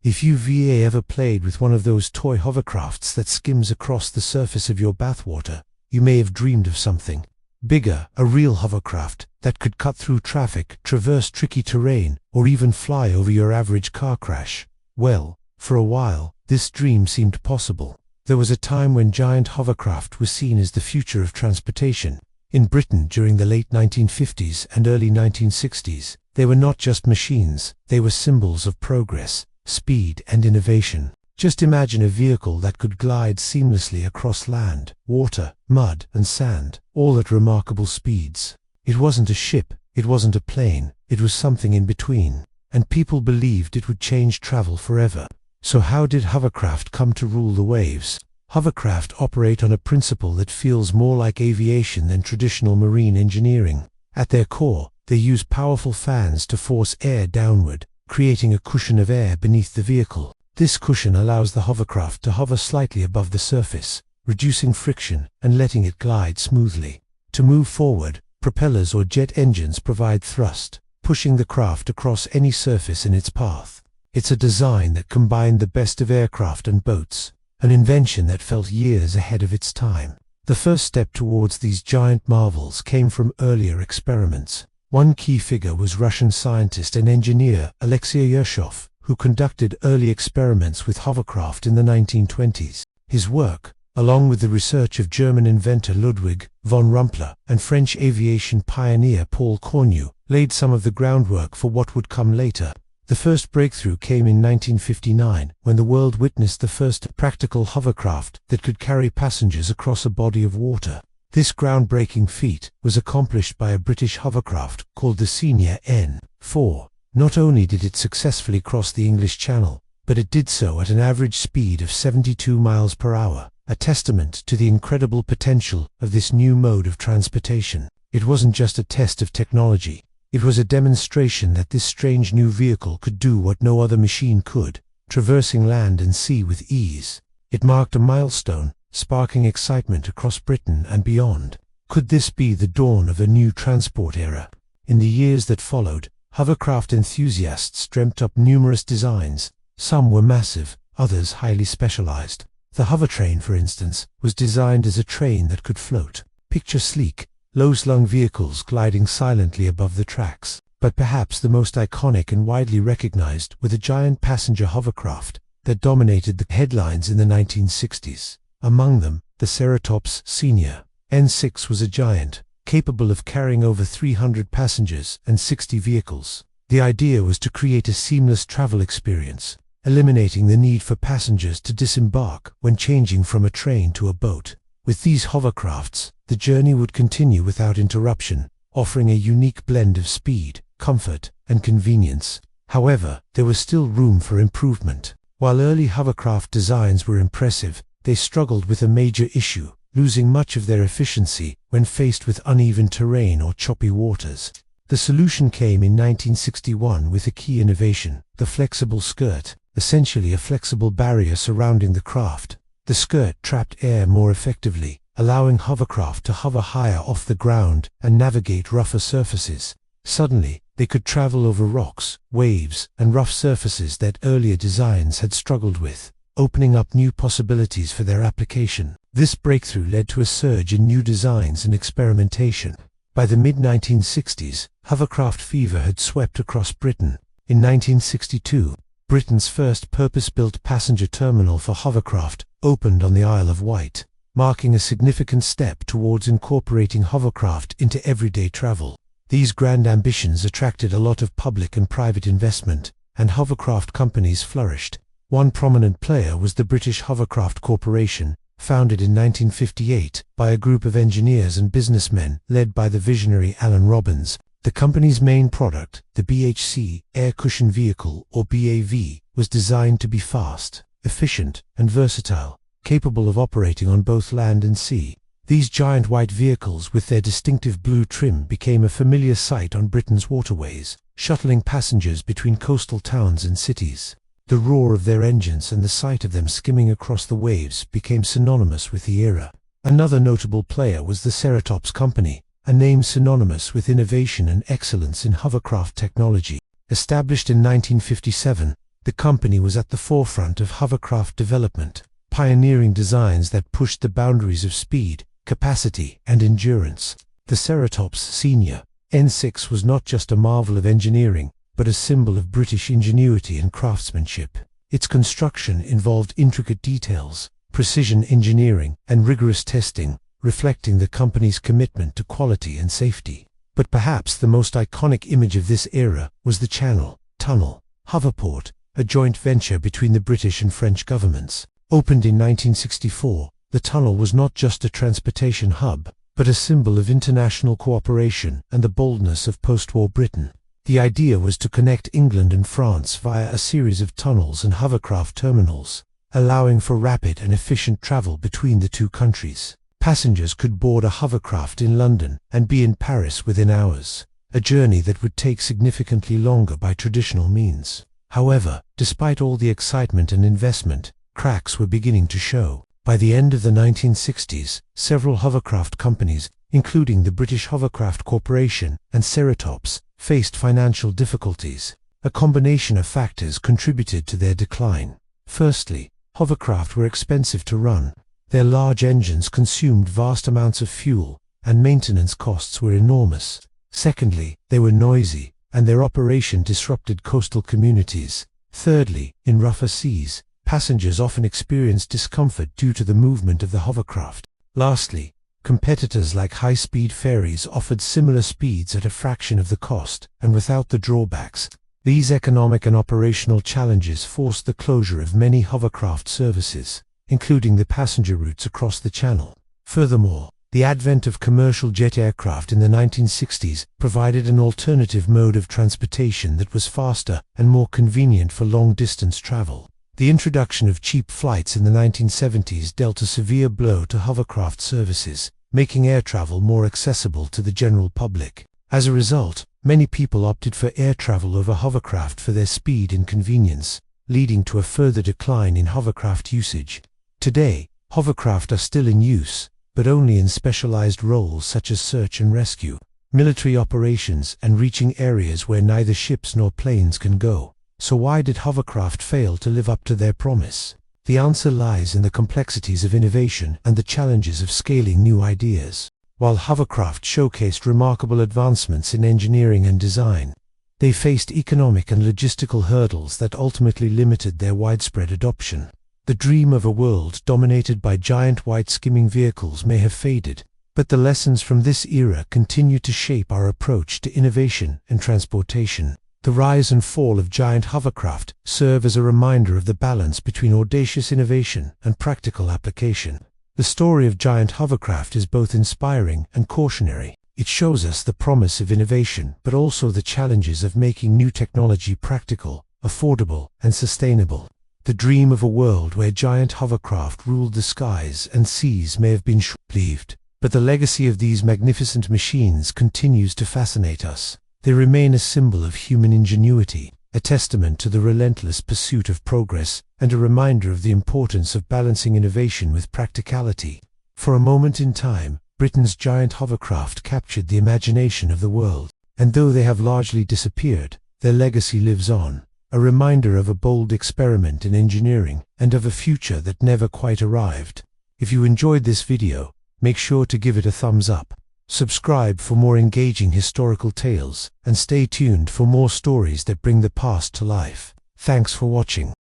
If you've ever played with one of those toy hovercrafts that skims across the surface of your bathwater, you may have dreamed of something bigger, a real hovercraft that could cut through traffic, traverse tricky terrain, or even fly over your average car crash. Well, for a while, this dream seemed possible. There was a time when giant hovercraft was seen as the future of transportation. In Britain during the late 1950s and early 1960s, they were not just machines, they were symbols of progress, speed and innovation. Just imagine a vehicle that could glide seamlessly across land, water, mud and sand, all at remarkable speeds. It wasn't a ship, it wasn't a plane, it was something in between, and people believed it would change travel forever. So how did hovercraft come to rule the waves? Hovercraft operate on a principle that feels more like aviation than traditional marine engineering. At their core, they use powerful fans to force air downward, creating a cushion of air beneath the vehicle. This cushion allows the hovercraft to hover slightly above the surface, reducing friction and letting it glide smoothly. To move forward, propellers or jet engines provide thrust, pushing the craft across any surface in its path. It's a design that combined the best of aircraft and boats, an invention that felt years ahead of its time. The first step towards these giant marvels came from earlier experiments. One key figure was Russian scientist and engineer Alexei Yershov, who conducted early experiments with hovercraft in the 1920s. His work, along with the research of German inventor Ludwig von Rumpler and French aviation pioneer Paul Cornu, laid some of the groundwork for what would come later. The first breakthrough came in 1959, when the world witnessed the first practical hovercraft that could carry passengers across a body of water. This groundbreaking feat was accomplished by a British hovercraft called the Senior N4. Not only did it successfully cross the English Channel, but it did so at an average speed of 72 miles per hour, a testament to the incredible potential of this new mode of transportation. It wasn't just a test of technology, it was a demonstration that this strange new vehicle could do what no other machine could, traversing land and sea with ease. It marked a milestone, sparking excitement across Britain and beyond. Could this be the dawn of a new transport era? In the years that followed, hovercraft enthusiasts dreamt up numerous designs. Some were massive, others highly specialized. The hovertrain, for instance, was designed as a train that could float. Picture sleek, low-slung vehicles gliding silently above the tracks. But perhaps the most iconic and widely recognized were the giant passenger hovercraft that dominated the headlines in the 1960s. Among them, the Ceratops Senior N6 was a giant, capable of carrying over 300 passengers and 60 vehicles. The idea was to create a seamless travel experience, eliminating the need for passengers to disembark when changing from a train to a boat. With these hovercrafts, the journey would continue without interruption, offering a unique blend of speed, comfort, and convenience. However, there was still room for improvement. While early hovercraft designs were impressive, they struggled with a major issue, losing much of their efficiency when faced with uneven terrain or choppy waters. The solution came in 1961 with a key innovation, the flexible skirt, essentially a flexible barrier surrounding the craft. The skirt trapped air more effectively, allowing hovercraft to hover higher off the ground and navigate rougher surfaces. Suddenly, they could travel over rocks, waves, and rough surfaces that earlier designs had struggled with, opening up new possibilities for their application. This breakthrough led to a surge in new designs and experimentation. By the mid-1960s, hovercraft fever had swept across Britain. In 1962, Britain's first purpose-built passenger terminal for hovercraft opened on the Isle of Wight, marking a significant step towards incorporating hovercraft into everyday travel. These grand ambitions attracted a lot of public and private investment, and hovercraft companies flourished. One prominent player was the British Hovercraft Corporation, founded in 1958 by a group of engineers and businessmen led by the visionary Alan Robbins. The company's main product, the BHC Air Cushion Vehicle, or BAV, was designed to be fast, efficient, and versatile, capable of operating on both land and sea. These giant white vehicles with their distinctive blue trim became a familiar sight on Britain's waterways, shuttling passengers between coastal towns and cities. The roar of their engines and the sight of them skimming across the waves became synonymous with the era. Another notable player was the Ceratops Company, a name synonymous with innovation and excellence in hovercraft technology. Established in 1957, The company was at the forefront of hovercraft development, pioneering designs that pushed the boundaries of speed, capacity, and endurance. The Ceratops Senior N6 was not just a marvel of engineering, but a symbol of British ingenuity and craftsmanship. Its construction involved intricate details, precision engineering, and rigorous testing, reflecting the company's commitment to quality and safety. But perhaps the most iconic image of this era was the Channel Tunnel Hoverport, a joint venture between the British and French governments. Opened in 1964, the tunnel was not just a transportation hub, but a symbol of international cooperation and the boldness of post-war Britain. The idea was to connect England and France via a series of tunnels and hovercraft terminals, allowing for rapid and efficient travel between the two countries. Passengers could board a hovercraft in London and be in Paris within hours, a journey that would take significantly longer by traditional means. However, despite all the excitement and investment, cracks were beginning to show. By the end of the 1960s, several hovercraft companies, including the British Hovercraft Corporation and Ceratops, faced financial difficulties. A combination of factors contributed to their decline. Firstly, hovercraft were expensive to run. Their large engines consumed vast amounts of fuel, and maintenance costs were enormous. Secondly, they were noisy, and their operation disrupted coastal communities. Thirdly, in rougher seas, passengers often experienced discomfort due to the movement of the hovercraft. Lastly, competitors like high-speed ferries offered similar speeds at a fraction of the cost, and without the drawbacks. These economic and operational challenges forced the closure of many hovercraft services, including the passenger routes across the Channel. Furthermore, the advent of commercial jet aircraft in the 1960s provided an alternative mode of transportation that was faster and more convenient for long-distance travel. The introduction of cheap flights in the 1970s dealt a severe blow to hovercraft services, making air travel more accessible to the general public. As a result, many people opted for air travel over hovercraft for their speed and convenience, leading to a further decline in hovercraft usage. Today, hovercraft are still in use, but only in specialized roles such as search and rescue, military operations, and reaching areas where neither ships nor planes can go. So why did hovercraft fail to live up to their promise? The answer lies in the complexities of innovation and the challenges of scaling new ideas. While hovercraft showcased remarkable advancements in engineering and design, they faced economic and logistical hurdles that ultimately limited their widespread adoption. The dream of a world dominated by giant white skimming vehicles may have faded, but the lessons from this era continue to shape our approach to innovation and transportation. The rise and fall of giant hovercraft serve as a reminder of the balance between audacious innovation and practical application. The story of giant hovercraft is both inspiring and cautionary. It shows us the promise of innovation, but also the challenges of making new technology practical, affordable, and sustainable. The dream of a world where giant hovercraft ruled the skies and seas may have been short-lived, but the legacy of these magnificent machines continues to fascinate us. They remain a symbol of human ingenuity, a testament to the relentless pursuit of progress, and a reminder of the importance of balancing innovation with practicality. For a moment in time, Britain's giant hovercraft captured the imagination of the world, and though they have largely disappeared, their legacy lives on, a reminder of a bold experiment in engineering and of a future that never quite arrived. If you enjoyed this video, make sure to give it a thumbs up. Subscribe for more engaging historical tales, and stay tuned for more stories that bring the past to life. Thanks for watching.